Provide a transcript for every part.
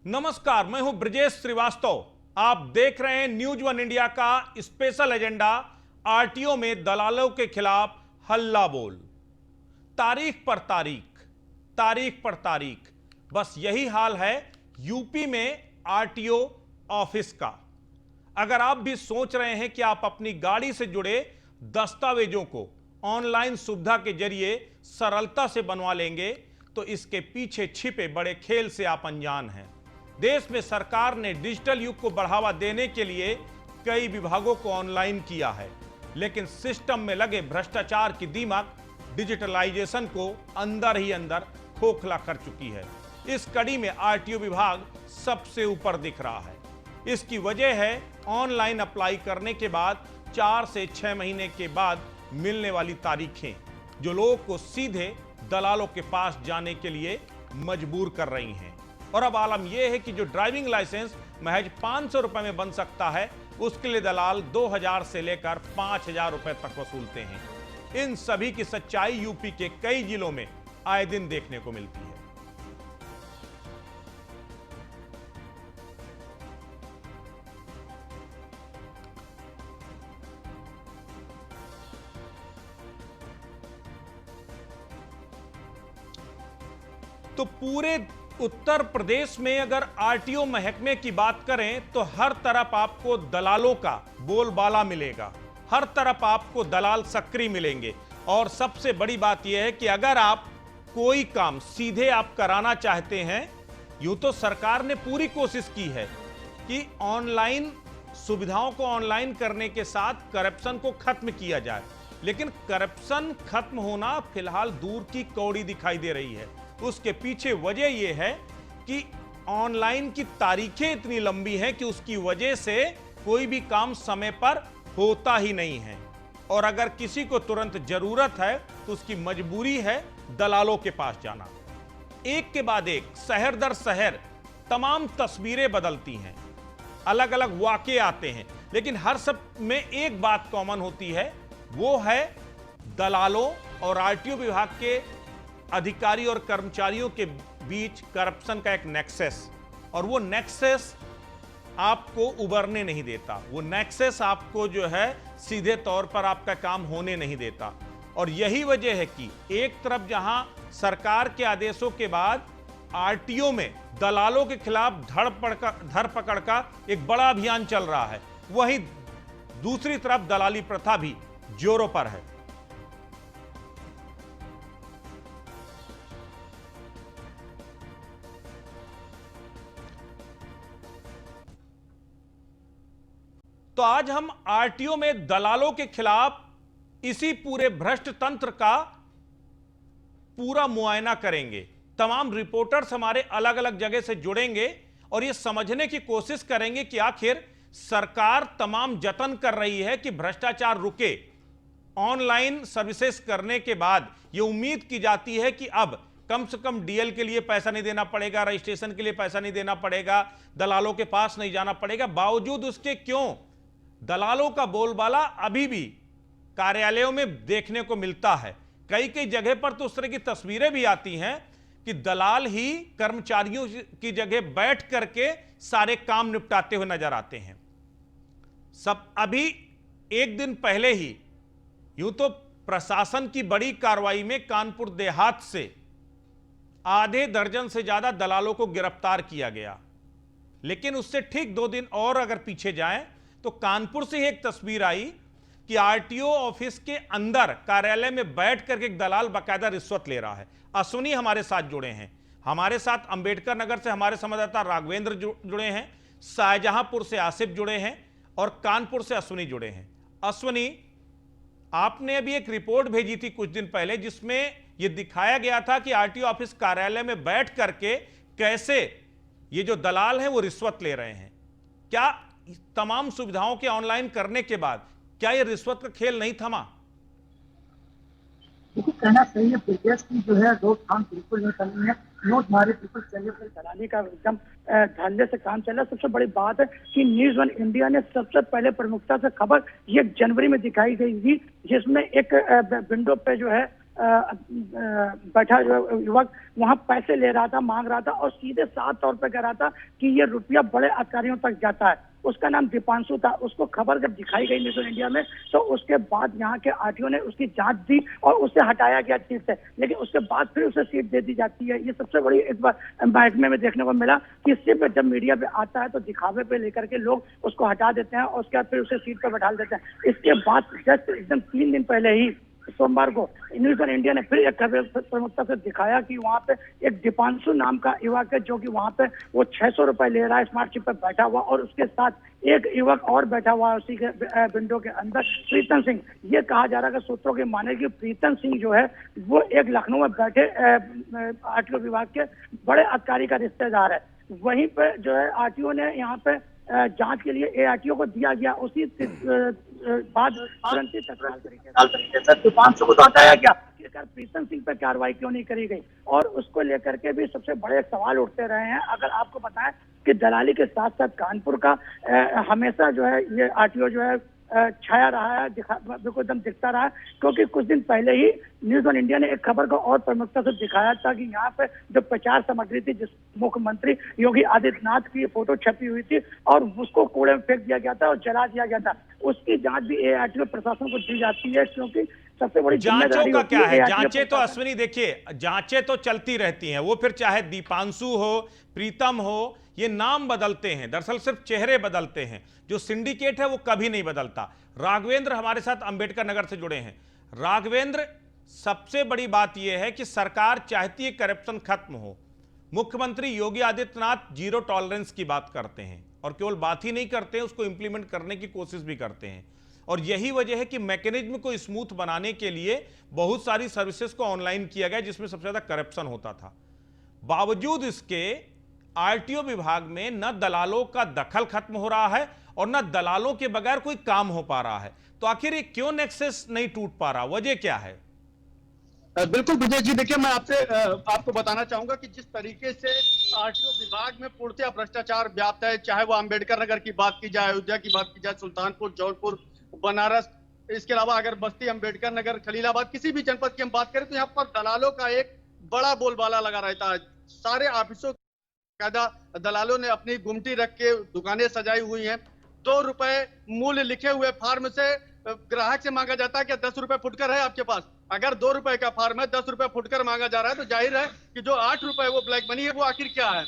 नमस्कार, मैं हूं ब्रजेश श्रीवास्तव। आप देख रहे हैं न्यूज वन इंडिया का स्पेशल एजेंडा। आरटीओ में दलालों के खिलाफ हल्ला बोल। तारीख पर तारीख, तारीख पर तारीख, बस यही हाल है यूपी में आरटीओ ऑफिस का। अगर आप भी सोच रहे हैं कि आप अपनी गाड़ी से जुड़े दस्तावेजों को ऑनलाइन सुविधा के जरिए सरलता से बनवा लेंगे, तो इसके पीछे छिपे बड़े खेल से आप अनजान हैं। देश में सरकार ने डिजिटल युग को बढ़ावा देने के लिए कई विभागों को ऑनलाइन किया है, लेकिन सिस्टम में लगे भ्रष्टाचार की दीमक डिजिटलाइजेशन को अंदर ही अंदर खोखला कर चुकी है। इस कड़ी में आरटीओ विभाग सबसे ऊपर दिख रहा है। इसकी वजह है ऑनलाइन अप्लाई करने के बाद 4 से 6 महीने के बाद मिलने वाली तारीखें, जो लोगों को सीधे दलालों के पास जाने के लिए मजबूर कर रही हैं। और अब आलम यह है कि जो ड्राइविंग लाइसेंस महज 500 रुपए में बन सकता है, उसके लिए दलाल 2000 से लेकर 5000 रुपए तक वसूलते हैं। इन सभी की सच्चाई यूपी के कई जिलों में आए दिन देखने को मिलती है। तो पूरे उत्तर प्रदेश में अगर आरटीओ महकमे की बात करें तो हर तरफ आपको दलालों का बोलबाला मिलेगा। हर तरफ आपको दलाल सक्रिय मिलेंगे। और सबसे बड़ी बात यह है कि अगर आप कोई काम सीधे आप कराना चाहते हैं, यूं तो सरकार ने पूरी कोशिश की है कि ऑनलाइन सुविधाओं को ऑनलाइन करने के साथ करप्शन को खत्म किया जाए, लेकिन करप्शन खत्म होना फिलहाल दूर की कौड़ी दिखाई दे रही है। उसके पीछे वजह यह है कि ऑनलाइन की तारीखें इतनी लंबी हैं कि उसकी वजह से कोई भी काम समय पर होता ही नहीं है। और अगर किसी को तुरंत जरूरत है तो उसकी मजबूरी है दलालों के पास जाना। एक के बाद एक, शहर दर शहर तमाम तस्वीरें बदलती हैं, अलग अलग वाकये आते हैं, लेकिन हर सब में एक बात कॉमन होती है, वो है दलालों और आरटीओ विभाग के अधिकारी और कर्मचारियों के बीच करप्शन का एक नेक्सस। और वो नेक्सस आपको उबरने नहीं देता, वो नेक्सस आपको जो है सीधे तौर पर आपका काम होने नहीं देता। और यही वजह है कि एक तरफ जहां सरकार के आदेशों के बाद आरटीओ में दलालों के खिलाफ धरपकड़ का एक बड़ा अभियान चल रहा है, वहीं दूसरी तरफ दलाली प्रथा भी जोरों पर है। तो आज हम आरटीओ में दलालों के खिलाफ इसी पूरे भ्रष्ट तंत्र का पूरा मुआयना करेंगे। तमाम रिपोर्टर्स हमारे अलग अलग जगह से जुड़ेंगे और यह समझने की कोशिश करेंगे कि आखिर सरकार तमाम जतन कर रही है कि भ्रष्टाचार रुके। ऑनलाइन सर्विसेज करने के बाद यह उम्मीद की जाती है कि अब कम से कम डीएल के लिए पैसा नहीं देना पड़ेगा, रजिस्ट्रेशन के लिए पैसा नहीं देना पड़ेगा, दलालों के पास नहीं जाना पड़ेगा। बावजूद उसके क्यों दलालों का बोलबाला अभी भी कार्यालयों में देखने को मिलता है। कई कई जगह पर तो उस तरह की तस्वीरें भी आती हैं कि दलाल ही कर्मचारियों की जगह बैठ करके सारे काम निपटाते हुए नजर आते हैं। सब अभी एक दिन पहले ही यूं तो प्रशासन की बड़ी कार्रवाई में कानपुर देहात से आधे दर्जन से ज्यादा दलालों को गिरफ्तार किया गया, लेकिन उससे ठीक 2 दिन और अगर पीछे जाएं तो कानपुर से ही एक तस्वीर आई कि आरटीओ ऑफिस के अंदर कार्यालय में बैठ करके एक दलाल बाकायदा रिश्वत ले रहा है। अश्विनी हमारे साथ जुड़े हैं, हमारे साथ अंबेडकर नगर से हमारे संवाददाता राघवेंद्र जुड़े हैं, शाहजहांपुर से आसिफ जुड़े हैं और कानपुर से अश्विनी जुड़े हैं। अश्विनी, आपने अभी एक रिपोर्ट भेजी थी कुछ दिन पहले जिसमें यह दिखाया गया था कि आरटीओ ऑफिस कार्यालय में बैठ करके कैसे ये जो दलाल हैं वो रिश्वत ले रहे हैं। क्या तमाम सुविधाओं के ऑनलाइन करने के बाद क्या यह रिश्वत का खेल नहीं थमा? देखिए, कहना सही है, प्रदेश की जो है रोकथाम बिल्कुल नहीं करनी है। नोट मारे बिल्कुल चलिए फिर कराने का एकदम धैर्य से काम चल रहा है। सबसे बड़ी बात है कि न्यूज वन इंडिया ने सबसे पहले प्रमुखता से खबर 1 जनवरी में दिखाई गई थी, जिसमें एक विंडो पे जो है बैठा जो युवक वहां पैसे ले रहा था, मांग रहा था और सीधे साफ तौर पे कह रहा था कि ये रुपया बड़े अधिकारियों तक जाता है। उसका नाम दीपांशु था। उसको खबर जब दिखाई गई न्यूज़ इंडिया में तो उसके बाद यहाँ के आरटीओ ने उसकी जांच दी और उसे हटाया गया सीट से, लेकिन उसके बाद फिर उसे सीट दे दी जाती है। ये सबसे बड़ी इस बार महकमे में देखने को मिला कि सिर्फ जब मीडिया पे आता है तो दिखावे पे लेकर के लोग उसको हटा देते हैं और उसके बाद फिर उसे सीट पर बैठा देते हैं। इसके बाद जस्ट एकदम 3 दिन पहले ही सोमवार को न्यूज़ इंडिया ने फिर एक खबर प्रमुखता से दिखाया कि वहां पे एक दीपांशु नाम का युवक है जो कि वहां पे वो 600 रुपए ले रहा है स्मार्ट चिप पे बैठा हुआ, और उसके साथ एक युवक और बैठा हुआ है उसी के विंडो के अंदर, प्रीतम सिंह। ये कहा जा रहा है कि सूत्रों के माने कि प्रीतम सिंह जो है वो एक लखनऊ में बैठे आरटीओ विभाग के बड़े अधिकारी का रिश्तेदार है। वहीं पे जो है आरटीओ ने यहाँ पे जांच के लिए एआरटीओ को दिया गया। उसी बाद तुरंत ही तत्काल तरीके से दीपांशु को हटाया गया। प्रीतम सिंह पर कार्रवाई क्यों नहीं करी गई, और उसको लेकर के भी सबसे बड़े सवाल उठते रहे हैं। अगर आपको बताएं कि दलाली के साथ साथ कानपुर का हमेशा जो है ये आरटीओ जो है छाया रहा है, बिल्कुल एकदम दिखता रहा है, क्योंकि कुछ दिन पहले ही न्यूज़ ऑन इंडिया ने एक खबर को और प्रमुखता से दिखाया था कि यहाँ पे जो प्रचार सामग्री थी जिस मुख्यमंत्री योगी आदित्यनाथ की फोटो छपी हुई थी और उसको कूड़े में फेंक दिया गया था और जला दिया गया था, उसकी जांच भी एआरटीओ प्रशासन को दी जाती है, क्योंकि सबसे बड़ी जांचों का क्या है? जांचें तो अश्विनी देखिए, जांचें तो चलती रहती हैं, वो फिर चाहे दीपांशु हो, प्रीतम हो, ये नाम बदलते हैं, दरअसल सिर्फ चेहरे बदलते हैं, जो सिंडिकेट है वो कभी नहीं बदलता। राघवेंद्र हमारे साथ अंबेडकर नगर से जुड़े हैं। राघवेंद्र, सबसे बड़ी बात यह है कि सरकार चाहती है करप्शन खत्म हो। मुख्यमंत्री योगी आदित्यनाथ जीरो टॉलरेंस की बात करते हैं और केवल बात ही नहीं करते हैं, उसको इंप्लीमेंट करने की कोशिश भी करते हैं। और यही वजह है कि मैकेनिज्म को स्मूथ बनाने के लिए बहुत सारी सर्विसेज को ऑनलाइन किया गया जिसमें सबसे ज्यादा करप्शन होता था। बावजूद इसके आरटीओ विभाग में न दलालों का दखल खत्म हो रहा है और न दलालों के बगैर कोई काम हो पा रहा है। तो आखिर ये क्यों नेक्सस नहीं टूट पा रहा, वजह क्या है? बिल्कुल विजय जी, देखिए मैं आपको बताना चाहूंगा कि जिस तरीके से आरटीओ विभाग में पूर्णतः भ्रष्टाचार व्याप्त है, चाहे वो अंबेडकर नगर की बात की जाए, अयोध्या की बात की जाए, सुल्तानपुर, जौनपुर, बनारस, इसके अलावा अगर बस्ती, अंबेडकर नगर, खलीलाबाद, किसी भी जनपद की हम बात करें तो यहाँ पर दलालों का एक बड़ा बोलबाला लगा रहता है। सारे ऑफिसों दलालों ने अपनी गुमटी रख के दुकानें सजाई हुई हैं। 2 रुपए मूल्य लिखे हुए फार्म से ग्राहक से मांगा जाता है कि 10 रुपए फुटकर है आपके पास। अगर 2 रुपए का फार्म है, 10 रुपए फुटकर मांगा जा रहा है, तो जाहिर है कि जो 8 रुपए वो ब्लैक मनी है, वो आखिर क्या है।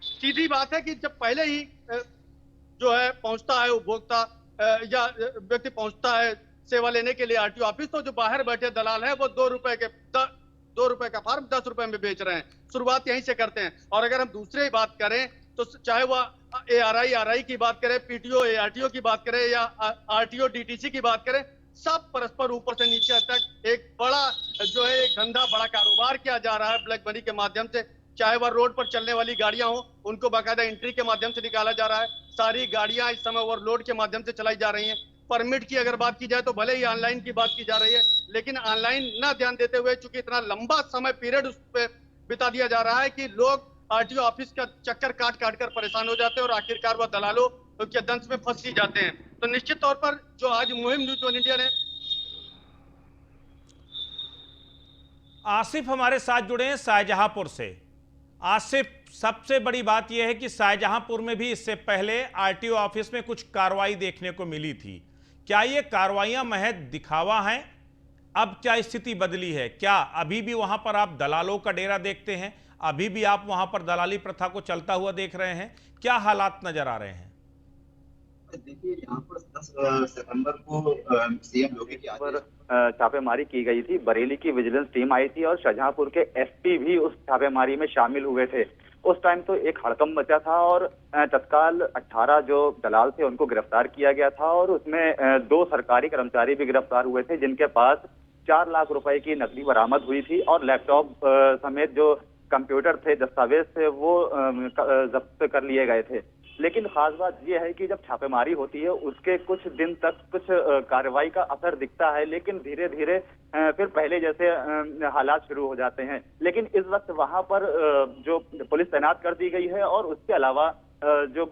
सीधी बात है कि जब पहले ही जो है पहुंचता है उपभोक्ता या व्यक्ति पहुंचता है सेवा लेने के लिए आरटीओ ऑफिस, तो जो बाहर बैठे दलाल है वो 2 रुपए का फार्म 10 रुपए में बेच रहे हैं। शुरुआत यहीं से करते हैं। और अगर हम दूसरी बात करें तो चाहे वह आरआई की बात करें, पीटीओ एआरटीओ की बात करें या आरटीओ डीटीसी की बात करें, सब परस्पर ऊपर से नीचे तक एक बड़ा जो है एक धंधा, बड़ा कारोबार किया जा रहा है ब्लैक मनी के माध्यम से। चाहे वह रोड पर चलने वाली गाड़ियां हो, उनको बाकायदा एंट्री के माध्यम से निकाला जा रहा है। सारी गाड़ियां इस समय ओवरलोड के माध्यम से चलाई जा रही हैं। परमिट की अगर बात की जाए तो भले ही ऑनलाइन की बात की जा रही है, लेकिन ऑनलाइन ना ध्यान देते हुए चूंकि इतना लंबा समय पीरियड उस पर बिता दिया जा रहा है कि लोग आरटीओ ऑफिस का चक्कर काट काट कर परेशान हो जाते हैं और आखिरकार वह दलालों के दंश में फंस ही जाते हैं। तो निश्चित तौर पर जो आज मुहिम न्यूज़ ऑन इंडिया ने। आसिफ हमारे साथ जुड़े हैं शाहजहांपुर से। आसिफ, सबसे बड़ी बात यह है कि शाहजहांपुर में भी इससे पहले आरटीओ ऑफिस में कुछ कार्रवाई देखने को मिली थी। क्या ये कार्रवाइयां महज दिखावा हैं? अब क्या स्थिति बदली है? क्या अभी भी वहां पर आप दलालों का डेरा देखते हैं? अभी भी आप वहां पर दलाली प्रथा को चलता हुआ देख रहे हैं? क्या हालात नजर आ रहे हैं? देखिए, यहाँ पर 10 सितंबर को सीएम योगी के आदेश छापेमारी की गई थी। बरेली की विजिलेंस टीम आई थी और शाहजहांपुर के एसपी भी उस छापेमारी में शामिल हुए थे। उस टाइम तो एक हड़कंप मचा था और तत्काल 18 जो दलाल थे उनको गिरफ्तार किया गया था और उसमें 2 सरकारी कर्मचारी भी गिरफ्तार हुए थे जिनके पास 4 लाख रुपए की नकदी बरामद हुई थी और लैपटॉप समेत जो कंप्यूटर थे, दस्तावेज थे, वो जब्त कर लिए गए थे। लेकिन खास बात यह है कि जब छापेमारी होती है उसके कुछ दिन तक कुछ कार्रवाई का असर दिखता है, लेकिन धीरे धीरे फिर पहले जैसे हालात शुरू हो जाते हैं। लेकिन इस वक्त वहां पर जो पुलिस तैनात कर दी गई है और उसके अलावा जो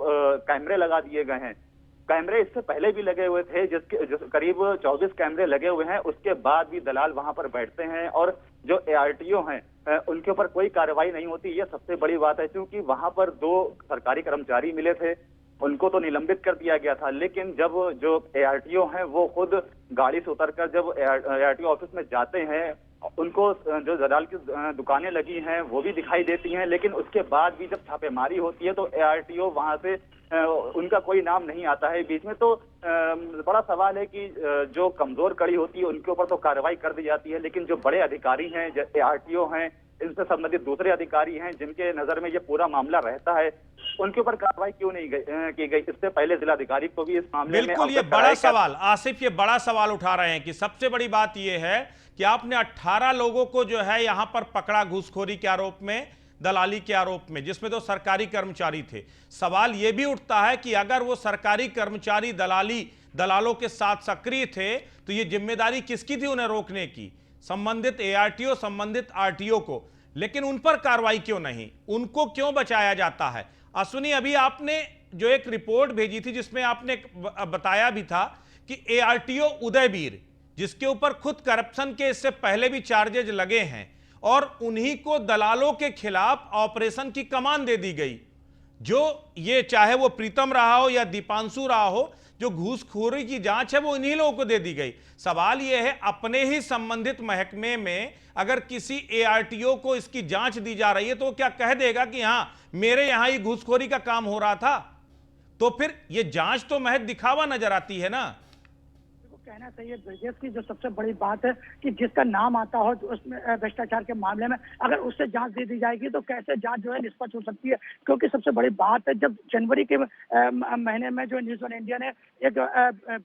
कैमरे लगा दिए गए हैं, कैमरे इससे पहले भी लगे हुए थे, जिस करीब 24 कैमरे लगे हुए हैं, उसके बाद भी दलाल वहां पर बैठते हैं और जो ARTO हैं उनके ऊपर कोई कार्रवाई नहीं होती। ये सबसे बड़ी बात है, क्योंकि वहां पर 2 सरकारी कर्मचारी मिले थे, उनको तो निलंबित कर दिया गया था, लेकिन जब जो ARTO हैं वो खुद गाड़ी से उतरकर जब ARTO ऑफिस में जाते हैं, उनको जो दलाल की दुकानें लगी हैं वो भी दिखाई देती हैं, लेकिन उसके बाद भी जब छापेमारी होती है तो ARTO वहां से उनका कोई नाम नहीं आता है बीच में। तो बड़ा सवाल है कि जो कमजोर कड़ी होती है उनके ऊपर तो कार्रवाई कर दी जाती है, लेकिन जो बड़े अधिकारी हैं, जो ARTO हैं, इनसे संबंधित दूसरे अधिकारी हैं जिनके नजर में ये पूरा मामला रहता है, उनके ऊपर कार्रवाई क्यों नहीं की गई? इससे पहले जिलाधिकारी को भी इस मामले में बिल्कुल, ये बड़ा सवाल आसिफ, ये बड़ा सवाल उठा रहे हैं कि सबसे बड़ी बात ये है कि आपने 18 लोगों को जो है यहां पर पकड़ा घूसखोरी के आरोप में, दलाली के आरोप में, जिसमें तो सरकारी कर्मचारी थे। सवाल यह भी उठता है कि अगर वो सरकारी कर्मचारी दलालों के साथ सक्रिय थे तो ये जिम्मेदारी किसकी थी उन्हें रोकने की? संबंधित ARTO, संबंधित RTO को। लेकिन उन पर कार्रवाई क्यों नहीं, उनको क्यों बचाया जाता है? अश्विनी, अभी आपने जो एक रिपोर्ट भेजी थी जिसमें आपने बताया भी था कि ARTO उदयवीर, जिसके ऊपर खुद करप्शन के इससे पहले भी चार्जेज लगे हैं, और उन्हीं को दलालों के खिलाफ ऑपरेशन की कमान दे दी गई। जो ये चाहे वो प्रीतम रहा हो या दीपांशु रहा हो, जो घूसखोरी की जांच है वो इन्हीं लोगों को दे दी गई। सवाल यह है, अपने ही संबंधित महकमे में अगर किसी ARTO को इसकी जांच दी जा रही है तो क्या कह देगा कि हां मेरे यहां ही घूसखोरी का काम हो रहा था? तो फिर ये जांच तो महज दिखावा नजर आती है ना। कहना चाहिए ब्रजेश की जो सबसे बड़ी बात है कि जिसका नाम आता हो तो उसमें भ्रष्टाचार के मामले में अगर उससे जांच दे दी जाएगी तो कैसे जांच जो है निष्पक्ष हो सकती है? क्योंकि सबसे बड़ी बात है, जब जनवरी के महीने में जो न्यूज़ वन इंडिया ने एक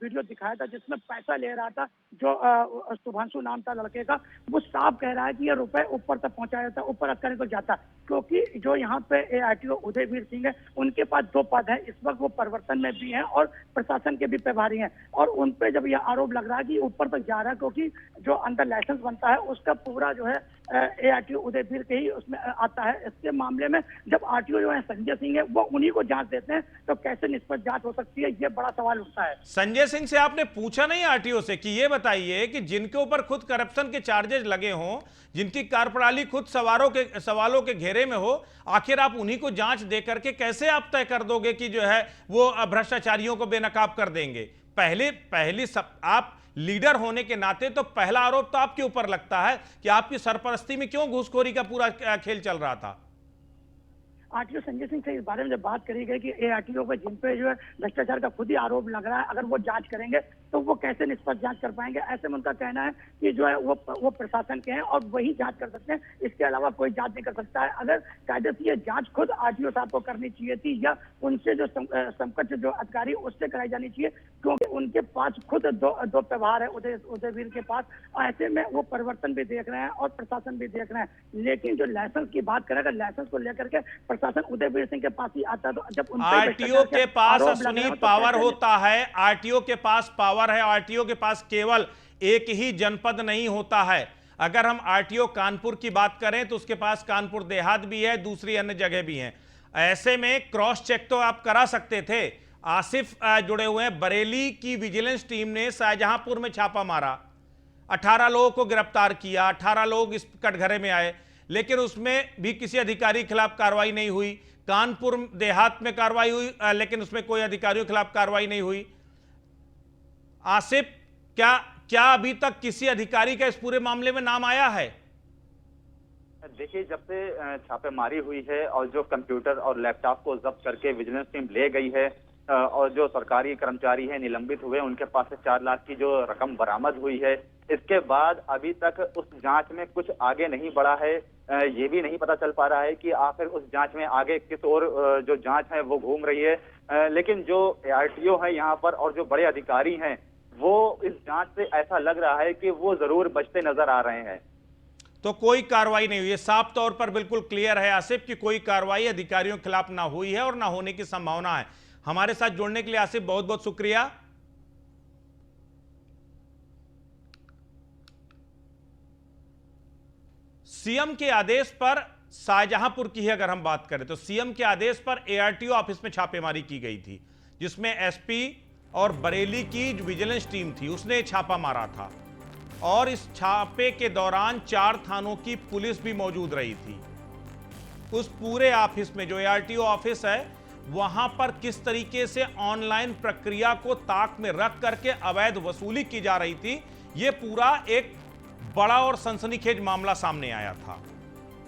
वीडियो दिखाया था जिसमें पैसा ले रहा था, जो शुभांशु नाम था लड़के का, वो साफ कह रहा है कि ये रुपए ऊपर तक पहुंचाया जाता है, ऊपर अधिकारी को जाता है। क्योंकि जो यहाँ पे ARTO उदयवीर सिंह है, उनके पास 2 पद है इस वक्त, वो परिवर्तन में भी हैं और प्रशासन के भी प्रभारी हैं, और उन पे जब यह आरोप लग रहा है कि ऊपर तक जा रहा है, क्योंकि जो अंदर लाइसेंस बनता है उसका पूरा जो है ARTO उदयवीर के ही उसमें आता है। इसके मामले में जब RTO जो है संजय सिंह है, वो उन्हीं को जांच देते हैं, तो कैसे निष्पक्ष जांच हो सकती है? ये बड़ा सवाल उठता है। संजय सिंह से आपने पूछा नहीं RTO से कि ये बताइए कि जिनके ऊपर खुद करप्शन के चार्जेज लगे हों, जिनकी कार्यप्रणाली खुद सवालों के घेरे में हो, आखिर आप उन्हीं को जांच दे करके कैसे आप तय कर दोगे कि जो है वो भ्रष्टाचारियों को बेनकाब कर देंगे? आप लीडर होने के नाते तो पहला आरोप तो आपके ऊपर लगता है कि आपकी सरपरस्ती में क्यों घूसखोरी का पूरा खेल चल रहा था। RTO संजय सिंह से इस बारे में जब बात करी गई कि ARTO पे जिन पे जो है भ्रष्टाचार का खुद ही आरोप लग रहा है, अगर वो जांच करेंगे तो वो कैसे निष्पक्ष जांच कर पाएंगे? ऐसे में उनका कहना है कि जो है वो प्रशासन के हैं और वही जांच कर सकते हैं, इसके अलावा कोई जांच नहीं कर सकता है। अगर कायदे से ये जांच खुद RTO साहब को करनी चाहिए थी, या उनसे जो समकक्ष जो अधिकारी उससे कराई जानी चाहिए, क्योंकि उनके पास खुद दो व्यवहार है उदयवीर के पास। ऐसे में वो परिवर्तन भी देख रहे हैं और प्रशासन भी देख रहे हैं। लेकिन जो लाइसेंस की बात करें, अगर लाइसेंस को लेकर के प्रशासन उदयवीर सिंह के पास ही आता, तो जब RTO के पास अश्विनी पावर होता है, RTO के पास पावर है, RTO के पास केवल एक ही जनपद नहीं होता है। अगर हम RTO कानपुर की बात करें तो उसके पास कानपुर देहात भी है, दूसरी अन्य जगह भी हैं। ऐसे में क्रॉस चेक तो आप करा सकते थे। आसिफ जुड़े हुए हैं, बरेली की विजिलेंस टीम ने शाहजहांपुर में छापा मारा, 18 लोगों को गिरफ्तार किया, 18 लोग इस कटघरे में आए, लेकिन उसमें भी किसी अधिकारी के खिलाफ कार्रवाई नहीं हुई। कानपुर देहात में कार्रवाई हुई, लेकिन उसमें कोई अधिकारियों के खिलाफ कार्रवाई नहीं हुई। आसिफ, क्या अभी तक किसी अधिकारी का इस पूरे मामले में नाम आया है? देखिए, जब से छापेमारी हुई है और जो कंप्यूटर और लैपटॉप को जब्त करके विजिलेंस टीम ले गई है और जो सरकारी कर्मचारी हैं निलंबित हुए, उनके पास से 4 लाख की जो रकम बरामद हुई है, इसके बाद अभी तक उस जांच में कुछ आगे नहीं बढ़ा है। ये भी नहीं पता चल पा रहा है कि आखिर उस जांच में आगे किस और जो जांच है वो घूम रही है। लेकिन जो ARTO है यहाँ पर और जो बड़े अधिकारी हैं, वो इस जांच से ऐसा लग रहा है कि वो जरूर बचते नजर आ रहे हैं। तो कोई कार्रवाई नहीं हुई है, साफ तौर पर बिल्कुल क्लियर है आसिफ कि कोई कार्रवाई अधिकारियों के खिलाफ ना हुई है और ना होने की संभावना है। हमारे साथ जुड़ने के लिए आसिफ बहुत बहुत शुक्रिया। सीएम के आदेश पर, शाहजहांपुर की ही अगर हम बात करें तो सीएम के आदेश पर ARTO ऑफिस में छापेमारी की गई थी, जिसमें SP और बरेली की जो विजिलेंस टीम थी उसने छापा मारा था और इस छापे के दौरान 4 थानों की पुलिस भी मौजूद रही थी। उस पूरे ऑफिस में जो ARTO ऑफिस है वहां पर किस तरीके से ऑनलाइन प्रक्रिया को ताक में रख करके अवैध वसूली की जा रही थी, यह पूरा एक बड़ा और सनसनीखेज मामला सामने आया था।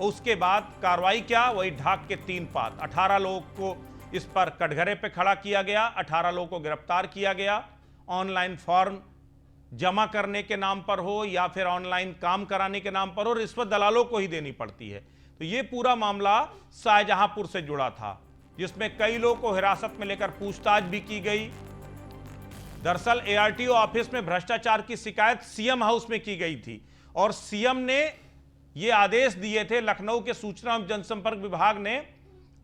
उसके बाद कार्रवाई क्या, वही ढाक के 3 पात, 18 लोगों को इस पर कटघरे पे खड़ा किया गया, 18 लोगों को गिरफ्तार किया गया। ऑनलाइन फॉर्म जमा करने के नाम पर हो या फिर ऑनलाइन काम कराने के नाम पर हो, रिश्वत दलालों को ही देनी पड़ती है। तो ये पूरा मामला शाहजहांपुर से जुड़ा था, जिसमें कई लोगों को हिरासत में लेकर पूछताछ भी की गई। दरअसल ARTO ऑफिस में भ्रष्टाचार की शिकायत CM हाउस में की गई थी और CM ने ये आदेश दिए थे, लखनऊ के सूचना एवं जनसंपर्क विभाग ने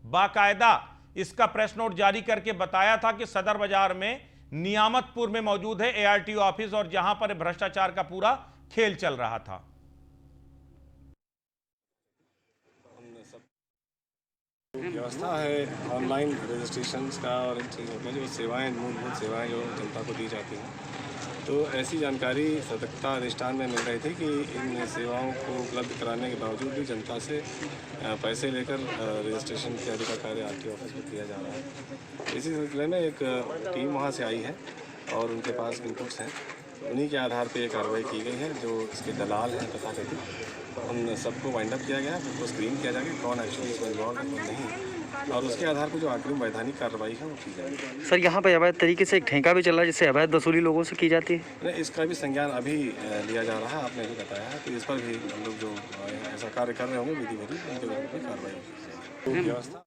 बाकायदा इसका प्रेस नोट जारी करके बताया था कि सदर बाजार में नियामतपुर में मौजूद है ARTO ऑफिस और जहां पर भ्रष्टाचार का पूरा खेल चल रहा था। व्यवस्था है ऑनलाइन रजिस्ट्रेशन का और इन चीज़ों का, जो सेवाएं, मूलभूत सेवाएं जो जनता को दी जाती हैं, तो ऐसी जानकारी सतर्कता अधिष्ठान में मिल रही थी कि इन सेवाओं को उपलब्ध कराने के बावजूद भी जनता से पैसे लेकर रजिस्ट्रेशन इत्यादि का कार्य RTO ऑफिस में किया जा रहा है। इसी सिलसिले में एक टीम वहाँ से आई है और उनके पास इनपुट्स हैं, उन्हीं के आधार पर ये कार्रवाई की गई है। जो इसके दलाल हैं तथाकथित, उन सबको वाइंड अप किया गया, उनको स्क्रीन किया जाएगा कौन एक्चुअली इसमें इन्वॉल्व है कौन नहीं, और उसके आधार पर जो आखिरी वैधानिक कार्रवाई है वो की जाएगी। सर, यहाँ पर अवैध तरीके से एक ठेका भी चल रहा है जिससे अवैध वसूली लोगों से की जाती है? नहीं, इसका भी संज्ञान अभी लिया जा रहा है, आपने भी बताया है, तो इस पर भी हम लोग जो ऐसा कार्य कर रहे होंगे विधि उनके विरुद्ध कार्रवाई की जाएगी। व्यवस्था